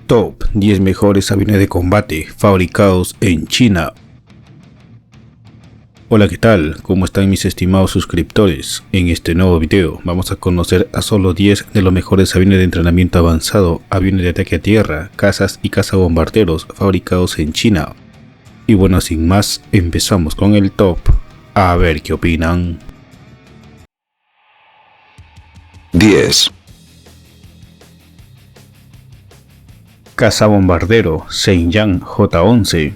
Top 10 mejores aviones de combate fabricados en China. Hola, ¿qué tal? ¿Cómo están mis estimados suscriptores? En este nuevo video vamos a conocer a solo 10 de los mejores aviones de entrenamiento avanzado, aviones de ataque a tierra, cazas y cazabombarderos fabricados en China. Y bueno, sin más, empezamos con el top. A ver qué opinan. 10. Cazabombardero Shenyang J-11.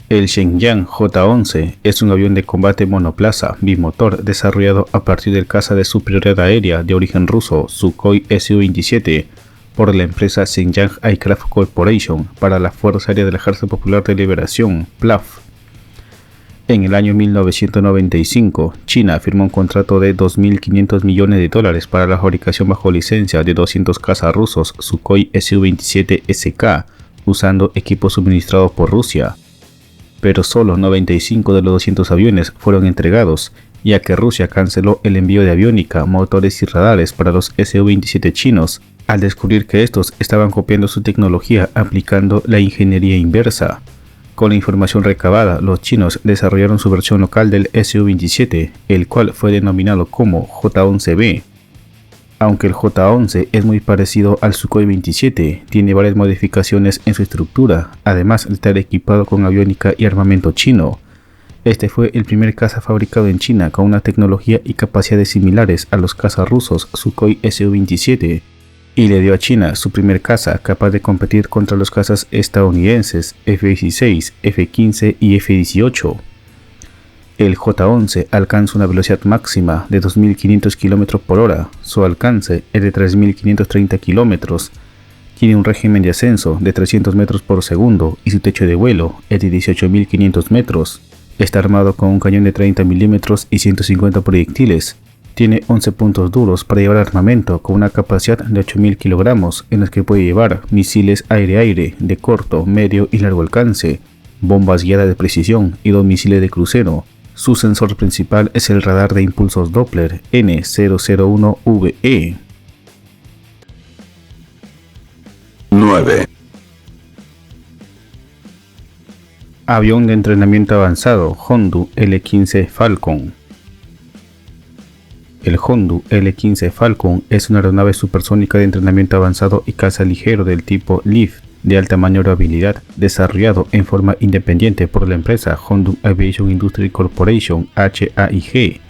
El Shenyang J-11 es un avión de combate monoplaza bimotor desarrollado a partir del caza de superioridad aérea de origen ruso Sukhoi Su-27 por la empresa Shenyang Aircraft Corporation para la Fuerza Aérea del Ejército Popular de Liberación, PLAF. En el año 1995, China firmó un contrato de $2.500 millones para la fabricación bajo licencia de 200 cazas rusos Sukhoi Su-27SK, usando equipos suministrados por Rusia. Pero solo 95 de los 200 aviones fueron entregados, ya que Rusia canceló el envío de aviónica, motores y radares para los Su-27 chinos, al descubrir que estos estaban copiando su tecnología aplicando la ingeniería inversa. Con la información recabada, los chinos desarrollaron su versión local del Su-27, el cual fue denominado como J-11B. Aunque el J-11 es muy parecido al Sukhoi 27, tiene varias modificaciones en su estructura, además de estar equipado con aviónica y armamento chino. Este fue el primer caza fabricado en China con una tecnología y capacidades similares a los cazas rusos Sukhoi Su-27, y le dio a China su primer caza capaz de competir contra los cazas estadounidenses F-16, F-15 y F-18. El J-11 alcanza una velocidad máxima de 2.500 km por hora, su alcance es de 3.530 km, tiene un régimen de ascenso de 300 metros por segundo y su techo de vuelo es de 18.500 metros. Está armado con un cañón de 30 mm y 150 proyectiles. Tiene 11 puntos duros para llevar armamento con una capacidad de 8.000 kg en los que puede llevar misiles aire-aire de corto, medio y largo alcance, bombas guiadas de precisión y 2 misiles de crucero. Su sensor principal es el radar de impulsos Doppler N001VE. 9. Avión de entrenamiento avanzado Hondou L-15 Falcon. El Hondou L-15 Falcon es una aeronave supersónica de entrenamiento avanzado y caza ligero del tipo Leaf de alta maniobrabilidad, desarrollado en forma independiente por la empresa Hondou Aviation Industry Corporation (HAIG)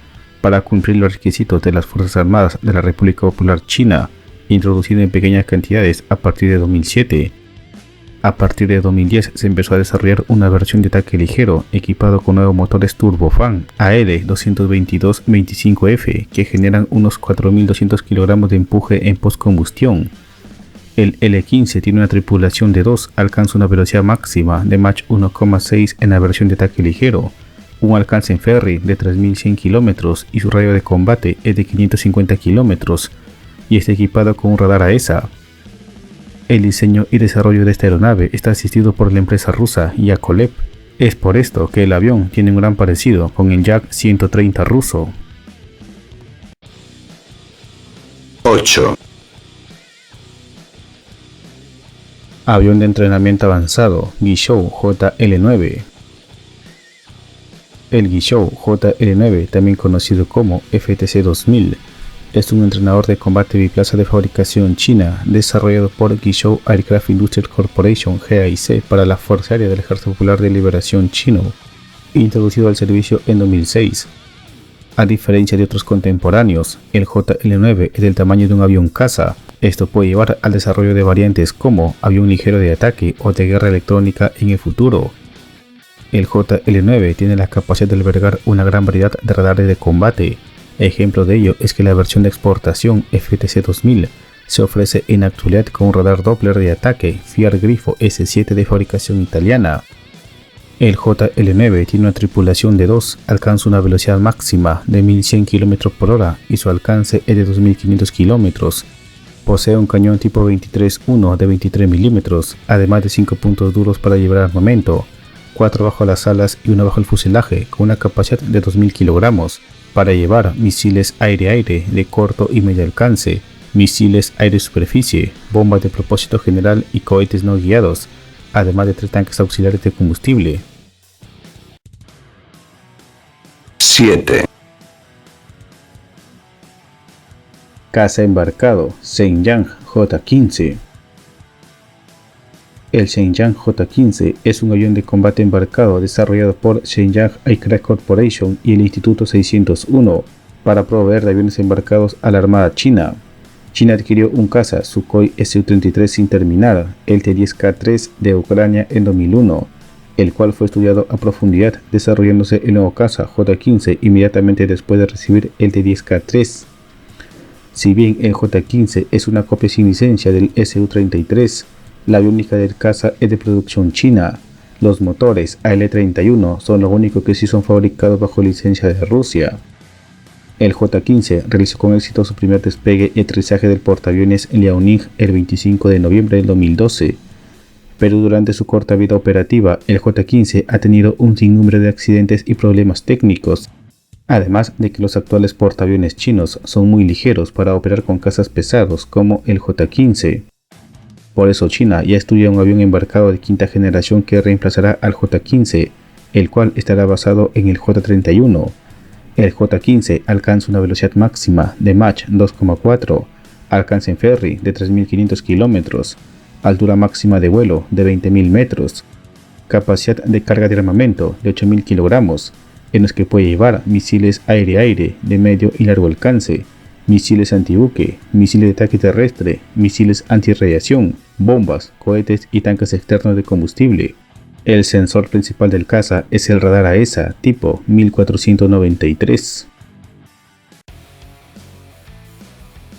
para cumplir los requisitos de las Fuerzas Armadas de la República Popular China, introducido en pequeñas cantidades a partir de 2007. A partir de 2010 se empezó a desarrollar una versión de ataque ligero equipado con nuevos motores turbofan AL222-25F que generan unos 4.200 kg de empuje en postcombustión. El L-15 tiene una tripulación de 2, alcanza una velocidad máxima de Mach 1,6 en la versión de ataque ligero, un alcance en ferry de 3.100 km y su radio de combate es de 550 km y está equipado con un radar AESA. El diseño y desarrollo de esta aeronave está asistido por la empresa rusa Yakolev. Es por esto que el avión tiene un gran parecido con el Yak-130 ruso. 8. Avión de entrenamiento avanzado Guizhou JL-9. El Guizhou JL-9, también conocido como FTC-2000, es un entrenador de combate biplaza de fabricación china desarrollado por Guizhou Aircraft Industry Corporation (GAIC) para la Fuerza Aérea del Ejército Popular de Liberación chino, introducido al servicio en 2006. A diferencia de otros contemporáneos, el JL-9 es del tamaño de un avión caza. Esto puede llevar al desarrollo de variantes como avión ligero de ataque o de guerra electrónica en el futuro. El JL-9 tiene la capacidad de albergar una gran variedad de radares de combate. Ejemplo de ello es que la versión de exportación FTC-2000 se ofrece en actualidad con un radar Doppler de ataque Fiat Grifo S7 de fabricación italiana. El JL-9 tiene una tripulación de 2, alcanza una velocidad máxima de 1.100 km por hora y su alcance es de 2.500 km. Posee un cañón tipo 23-1 de 23 mm, además de 5 puntos duros para llevar armamento, 4 bajo las alas y 1 bajo el fuselaje, con una capacidad de 2.000 kg, para llevar misiles aire-aire de corto y medio alcance, misiles aire-superficie, bombas de propósito general y cohetes no guiados, además de 3 tanques auxiliares de combustible. 7, Caza embarcado Shenyang J-15. El Shenyang J-15 es un avión de combate embarcado desarrollado por Shenyang Aircraft Corporation y el Instituto 601 para proveer de aviones embarcados a la Armada China. China adquirió un caza Sukhoi Su-33 sin terminar, el T-10K3 de Ucrania en 2001, el cual fue estudiado a profundidad, desarrollándose el nuevo caza J-15 inmediatamente después de recibir el T-10K3. Si bien el J-15 es una copia sin licencia del Su-33, la aviónica del caza es de producción china. Los motores AL-31 son lo único que sí son fabricados bajo licencia de Rusia. El J-15 realizó con éxito su primer despegue y aterrizaje del portaaviones Liaoning el 25 de noviembre del 2012, pero durante su corta vida operativa, el J-15 ha tenido un sinnúmero de accidentes y problemas técnicos, además de que los actuales portaaviones chinos son muy ligeros para operar con cazas pesados como el J-15. Por eso China ya estudia un avión embarcado de quinta generación que reemplazará al J-15, el cual estará basado en el J-31. El J-15 alcanza una velocidad máxima de Mach 2,4, alcance en ferry de 3.500 km, altura máxima de vuelo de 20.000 metros, capacidad de carga de armamento de 8.000 kg, en los que puede llevar misiles aire-aire de medio y largo alcance, misiles antibuque, misiles de ataque terrestre, misiles antirradiación, bombas, cohetes y tanques externos de combustible. El sensor principal del caza es el radar AESA tipo 1493.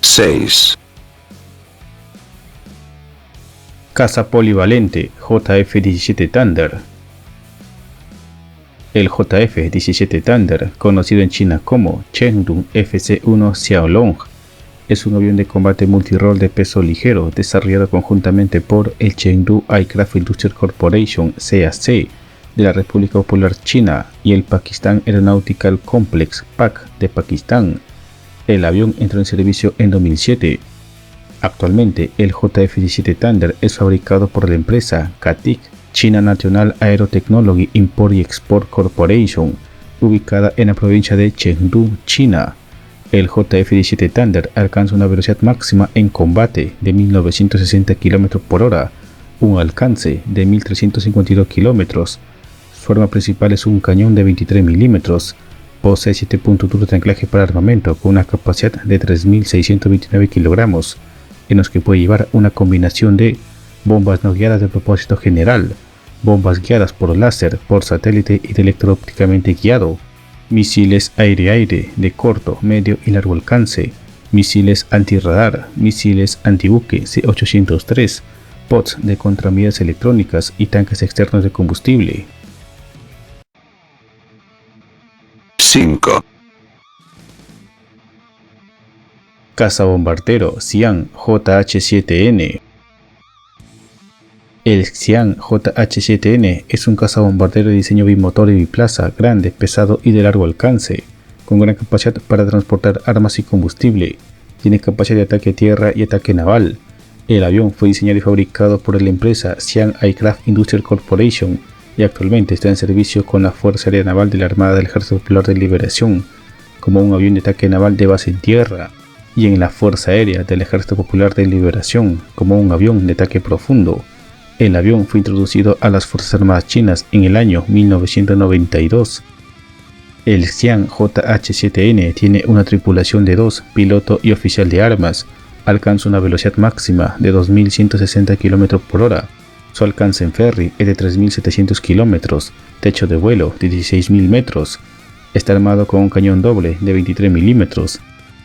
6, Caza polivalente JF-17 Thunder. El JF-17 Thunder, conocido en China como Chengdu FC-1 Xiaolong, es un avión de combate multirol de peso ligero desarrollado conjuntamente por el Chengdu Aircraft Industries Corporation (CAC) de la República Popular China y el Pakistan Aeronautical Complex (PAC) de Pakistán. El avión entró en servicio en 2007. Actualmente, el JF-17 Thunder es fabricado por la empresa CATIC, China National Aerotechnology Import y Export Corporation, ubicada en la provincia de Chengdu, China. El JF-17 Thunder alcanza una velocidad máxima en combate de 1.960 km/h, un alcance de 1.352 km. Su arma principal es un cañón de 23 mm. Posee 7 puntos duros de anclaje para armamento con una capacidad de 3.629 kg, en los que puede llevar una combinación de bombas no guiadas de propósito general, bombas guiadas por láser, por satélite y de electro-ópticamente guiado, misiles aire-aire de corto, medio y largo alcance, misiles antirradar, misiles antibuque C-803, pods de contramedidas electrónicas y tanques externos de combustible. 5, Cazabombardero Xi'an JH-7N. El Xi'an JH-7N es un cazabombardero de diseño bimotor y biplaza, grande, pesado y de largo alcance, con gran capacidad para transportar armas y combustible. Tiene capacidad de ataque a tierra y ataque naval. El avión fue diseñado y fabricado por la empresa Xi'an Aircraft Industries Corporation y actualmente está en servicio con la Fuerza Aérea Naval de la Armada del Ejército Popular de Liberación, como un avión de ataque naval de base en tierra, y en la Fuerza Aérea del Ejército Popular de Liberación, como un avión de ataque profundo. El avión fue introducido a las Fuerzas Armadas chinas en el año 1992. El Xi'an JH-7N tiene una tripulación de 2, piloto y oficial de armas. Alcanza una velocidad máxima de 2.160 km/h. Su alcance en ferry es de 3.700 km, techo de vuelo de 16.000 metros. Está armado con un cañón doble de 23 mm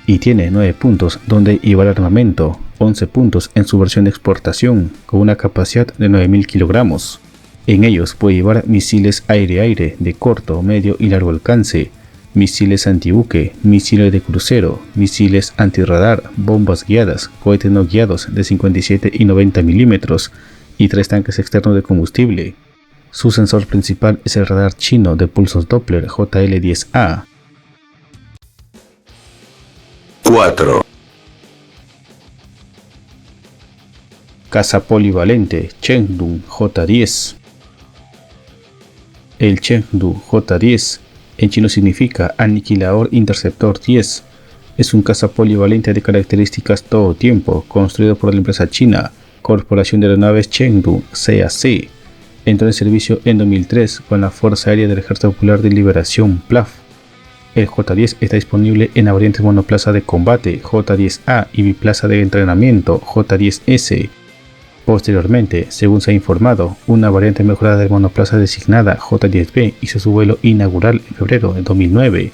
y tiene 9 puntos donde llevar armamento, 11 puntos en su versión de exportación, con una capacidad de 9.000 kg. En ellos puede llevar misiles aire-aire de corto, medio y largo alcance, misiles antibuque, misiles de crucero, misiles antirradar, bombas guiadas, cohetes no guiados de 57 y 90 mm y 3 tanques externos de combustible. Su sensor principal es el radar chino de pulsos Doppler JL-10A. 4, Caza polivalente Chengdu J-10. El Chengdu J-10 en chino significa Aniquilador Interceptor 10. Es un caza polivalente de características todo tiempo, construido por la empresa china Corporación de Aeronaves Chengdu (CAC). Entró en servicio en 2003 con la Fuerza Aérea del Ejército Popular de Liberación (PLAF). El J-10 está disponible en la variante monoplaza de combate J-10A y biplaza de entrenamiento J-10S. Posteriormente, según se ha informado, una variante mejorada del monoplaza designada J-10B hizo su vuelo inaugural en febrero de 2009.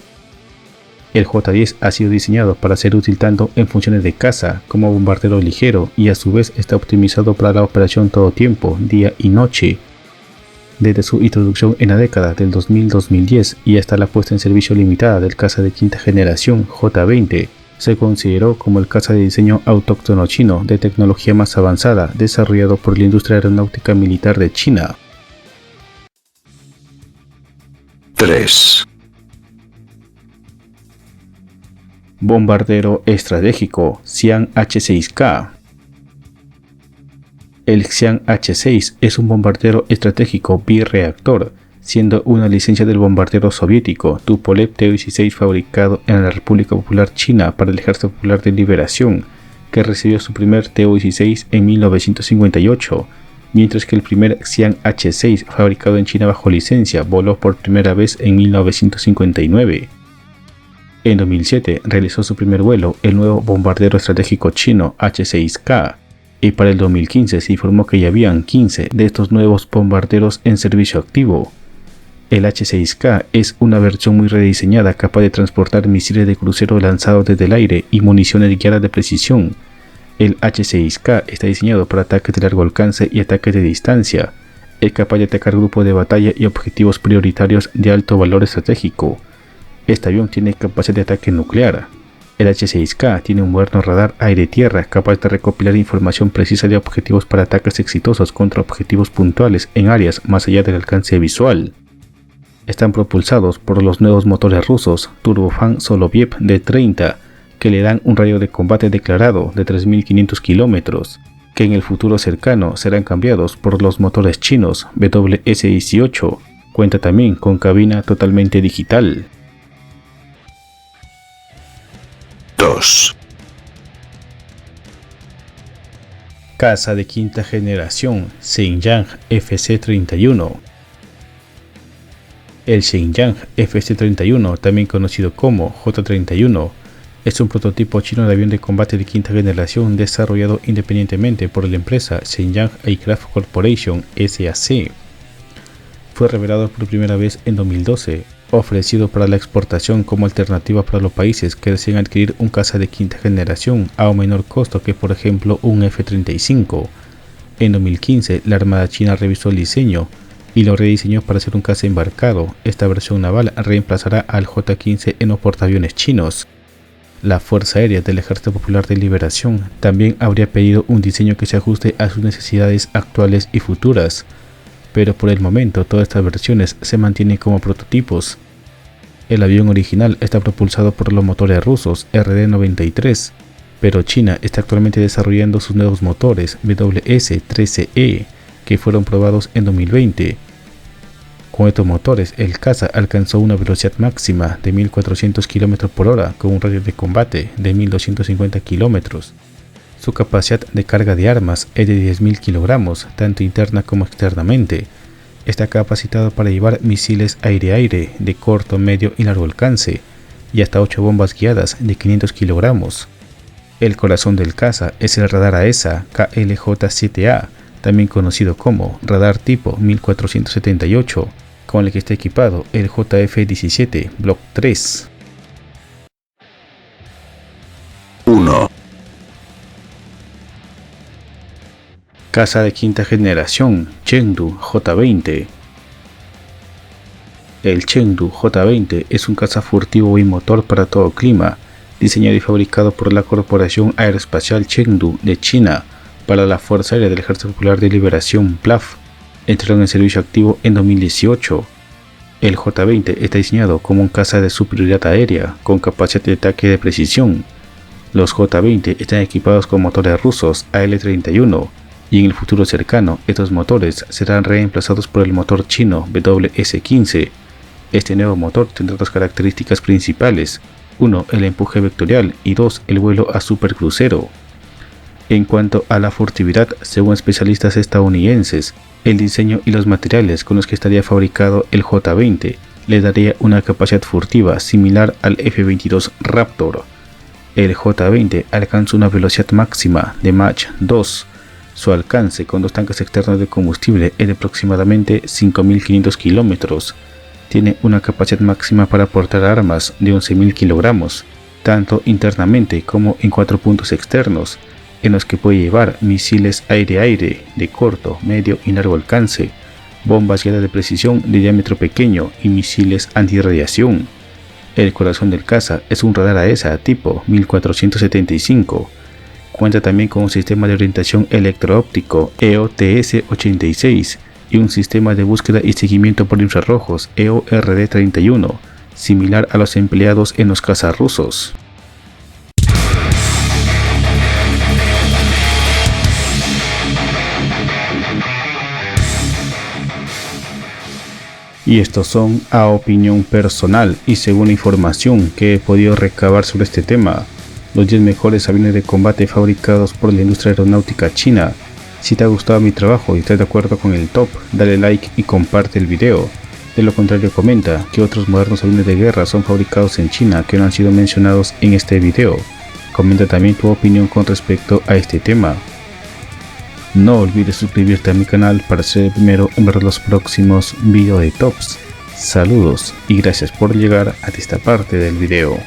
El J-10 ha sido diseñado para ser útil tanto en funciones de caza como bombardero ligero y a su vez está optimizado para la operación todo tiempo, día y noche. Desde su introducción en la década del 2000-2010 y hasta la puesta en servicio limitada del caza de quinta generación J-20, se consideró como el caza de diseño autóctono chino de tecnología más avanzada desarrollado por la industria aeronáutica militar de China. 3. Bombardero estratégico Xi'an H-6K. El Xi'an H-6 es un bombardero estratégico birreactor, siendo una licencia del bombardero soviético Tupolev Tu-16 fabricado en la República Popular China para el Ejército Popular de Liberación, que recibió su primer Tu-16 en 1958, mientras que el primer Xi'an H-6 fabricado en China bajo licencia voló por primera vez en 1959. En 2007 realizó su primer vuelo el nuevo bombardero estratégico chino H-6K, y para el 2015 se informó que ya habían 15 de estos nuevos bombarderos en servicio activo. El H-6K es una versión muy rediseñada capaz de transportar misiles de crucero lanzados desde el aire y municiones guiadas de precisión. El H-6K está diseñado para ataques de largo alcance y ataques de distancia. Es capaz de atacar grupos de batalla y objetivos prioritarios de alto valor estratégico. Este avión tiene capacidad de ataque nuclear. El H-6K tiene un moderno radar aire-tierra capaz de recopilar información precisa de objetivos para ataques exitosos contra objetivos puntuales en áreas más allá del alcance visual. Están propulsados por los nuevos motores rusos Turbofan Soloviev de 30, que le dan un radio de combate declarado de 3.500 kilómetros, que en el futuro cercano serán cambiados por los motores chinos WS-18. Cuenta también con cabina totalmente digital. 2. Caza de quinta generación Xinjiang FC-31. El Xinjiang FC-31, también conocido como J-31, es un prototipo chino de avión de combate de quinta generación desarrollado independientemente por la empresa Shenyang Aircraft Corporation (SAC). Fue revelado por primera vez en 2012, ofrecido para la exportación como alternativa para los países que desean adquirir un caza de quinta generación a un menor costo que por ejemplo un F-35. En 2015 la Armada China revisó el diseño y lo rediseñó para ser un caza embarcado. Esta versión naval reemplazará al J-15 en los portaaviones chinos. La Fuerza Aérea del Ejército Popular de Liberación también habría pedido un diseño que se ajuste a sus necesidades actuales y futuras, pero por el momento todas estas versiones se mantienen como prototipos. El avión original está propulsado por los motores rusos RD-93, pero China está actualmente desarrollando sus nuevos motores WS-13E, que fueron probados en 2020. Con estos motores, el caza alcanzó una velocidad máxima de 1.400 km por hora con un radio de combate de 1.250 km. Su capacidad de carga de armas es de 10.000 kg, tanto interna como externamente. Está capacitado para llevar misiles aire-aire de corto, medio y largo alcance, y hasta 8 bombas guiadas de 500 kg. El corazón del caza es el radar AESA KLJ-7A, también conocido como radar tipo 1478, con el que está equipado el JF-17 Block 3. 1. Caza de quinta generación Chengdu J-20. El Chengdu J-20 es un caza furtivo bimotor para todo clima, diseñado y fabricado por la Corporación Aeroespacial Chengdu de China para la Fuerza Aérea del Ejército Popular de Liberación (PLAF). Entraron en servicio activo en 2018. El J-20 está diseñado como un caza de superioridad aérea con capacidad de ataque de precisión. Los J-20 están equipados con motores rusos AL-31 y en el futuro cercano estos motores serán reemplazados por el motor chino WS15. Este nuevo motor tendrá dos características principales: 1. El empuje vectorial y 2. El vuelo a supercrucero. En cuanto a la furtividad, según especialistas estadounidenses, el diseño y los materiales con los que estaría fabricado el J-20 le daría una capacidad furtiva similar al F-22 Raptor. El J-20 alcanza una velocidad máxima de Mach 2. Su alcance con dos tanques externos de combustible es de aproximadamente 5.500 kilómetros. Tiene una capacidad máxima para portar armas de 11.000 kilogramos, tanto internamente como en 4 puntos externos, en los que puede llevar misiles aire-aire de corto, medio y largo alcance, bombas guiadas de precisión de diámetro pequeño y misiles antirradiación. El corazón del caza es un radar AESA tipo 1475. Cuenta también con un sistema de orientación electro-óptico EOTS-86 y un sistema de búsqueda y seguimiento por infrarrojos EORD-31, similar a los empleados en los cazas rusos. Y estos son a opinión personal y según la información que he podido recabar sobre este tema, los 10 mejores aviones de combate fabricados por la industria aeronáutica china. Si te ha gustado mi trabajo y estás de acuerdo con el top, dale like y comparte el video. De lo contrario, comenta que otros modernos aviones de guerra son fabricados en China que no han sido mencionados en este video. Comenta también tu opinión con respecto a este tema. No olvides suscribirte a mi canal para ser el primero en ver los próximos videos de tops. Saludos y gracias por llegar a esta parte del video.